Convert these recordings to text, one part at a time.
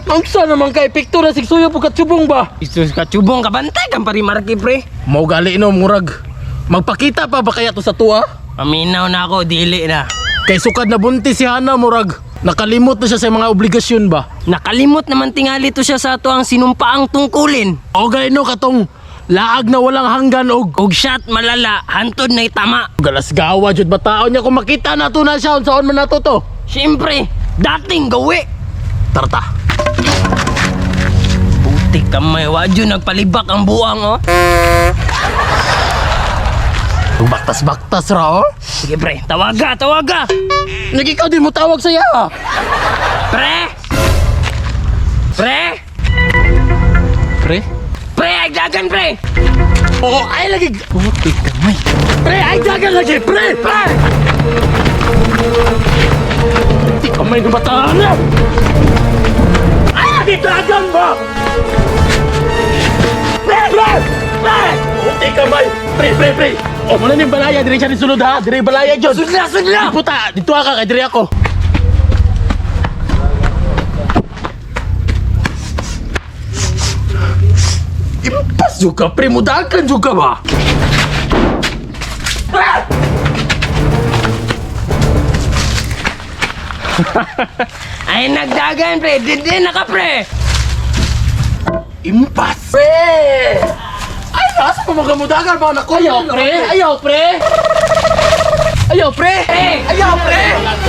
Ang sa naman ka epekto na sigsuyo po katsubong ba? Isus ka chubong kabantay kang parimarki pre. Mau gali no murag. Magpakita pa ba kaya to sa tuwa? Paminaw na ako, dili na. Kay sukad na buntis si Hana murag. Nakalimot na siya sa mga obligasyon ba? Nakalimot naman tingali to siya sa ato ang sinumpaang tungkulin. O gani no katong laag na walang hanggan og Og shot malala, hantod na itama. galas gawa jud ba taon niya kung makita na to na siya unsaon man nato to. Siyempre, dating gawi. Tarta. Putik kamay, wadyo nagpalibak ang buang oh. Baktas-baktas ra oh. Sige pre, tawaga, tawaga. Nagikaw din mo tawag saya. Pre! Pre! Pre? Pre, agdagan pre! Oo, ay lagi. Putik kamay. Pre, ay dagan lagi. Pre! Pre! Putik kamay na bataan na. Ay lagi dagan ba? Pre! Pre! Pre! Putik kamay. Pre, pre, pre. O, muna ni balaya. Dire siya ni sulod ha. Dire balaya dyan. Sudla, sudla! Puta, dito ka kay dire ako. Impas juga, pre. Mudakan juga ba? Ay, nagdagan pre, din na ka pre! Impas! Pre! Ay, nasa pa mga mudakan ba? Naku, ayaw, pre! Ayaw, pre! Ayaw, pre! Ayaw, pre!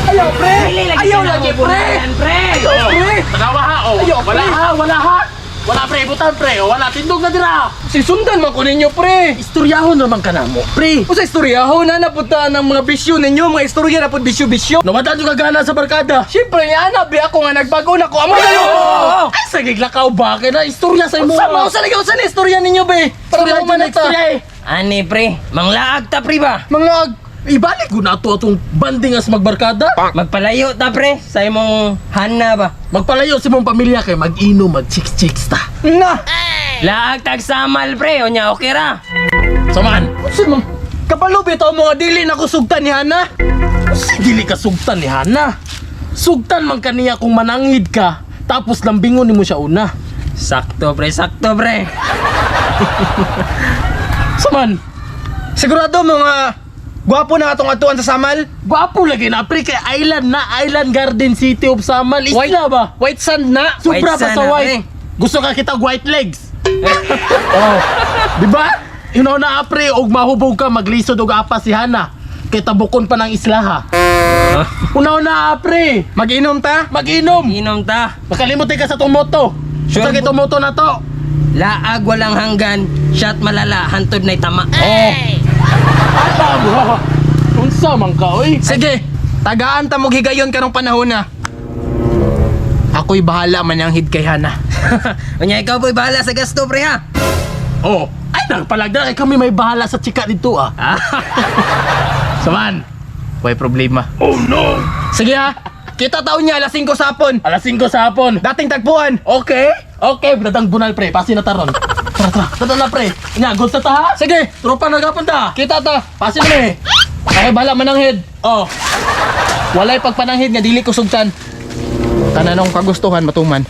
Ayaw, pre! Ayaw lagi, pre! Pre! Ayaw, pre! Tanawa ha, oh. Ayaw, wala ha! Wala ha! Wala, pre! Butan, pre! O, wala, tindog na dira! Sisundan man ko ninyo, pre. Istoryahon naman ka na mo, pre! O sa istoryaho na napunta ng mga bisyo ninyo, mga istorya na po bisyo-bisyo. Nawadan yung kagana sa barkada! Siyempre, yana, be ako nga nagbago na ko. Amo na yun! Ay, sagiglakaw ba? Kaya na, istorya sa imo! Sa lagaw sa istorya ninyo, be. Para Istorya mo man dyan, istorya eh! Ani pre, manglaag ta pre ba? Mga Ibalik ko na to atong banding as magbarkada. Magpalayo ta pre, sa imong hana ba? Magpalayo sa mong pamilya kay mag-inom, mag-chicks-chicks ta. na. Laag tagsamal pre, o nya okay ra. Saman, Kasi mong kapalo bitaw mo nga dili na ko sugtan ni Hana. si dili ka sugtan ni Hana. Sugtan man kaniya kung manangid ka, tapos lambingon ni mo siya una. Sakto pre, sakto pre. Saman, Sigurado mo nga gwapo na atong atuan sa Samal. gwapo lagi na pre kay Island na, Island Garden City of Samal. Isla ba? White sand na. Supra White pa sand sa na, white. Gusto ka kita white legs? Oh, di ba? Ino na pre, og mahubog ka maglisod og apa si Hana. Kay tabukon pa ng isla ha. Unaw na pre, Mag-inom ta. mag-inom. Inom ta. Makalimot ka sa tumoto. Sure, Sure, itong moto na to. Laag walang hanggan, shot malala, hantod na itama. Oh. Ata mo. Unsa man ka oy? Sige, tagaan ta mo higayon karong panahon na. Ako'y bahala mananghid kay Hana. O nya ikaw po'y bahala sa gasto pre ha. Oh. Ay nagpalagda kay kami may bahala sa chika dito ah. Saman. Way problema. Oh no. Sige ha. Kita taon niya alas 5 sa hapon. Alas 5 sa hapon. Dating tagpuan. Okay. Okay, bradang bunal pre. Pasi na taron. Tara, tara. Tara na pre. Nya, gusto ta ha? Sige, Tropa nagapon ta. kita ta. Pasi na eh. Ako bahala mananghid. Oh. Walay pagpananghid nga dili ko sugtan. Tananong kagustuhan matuman.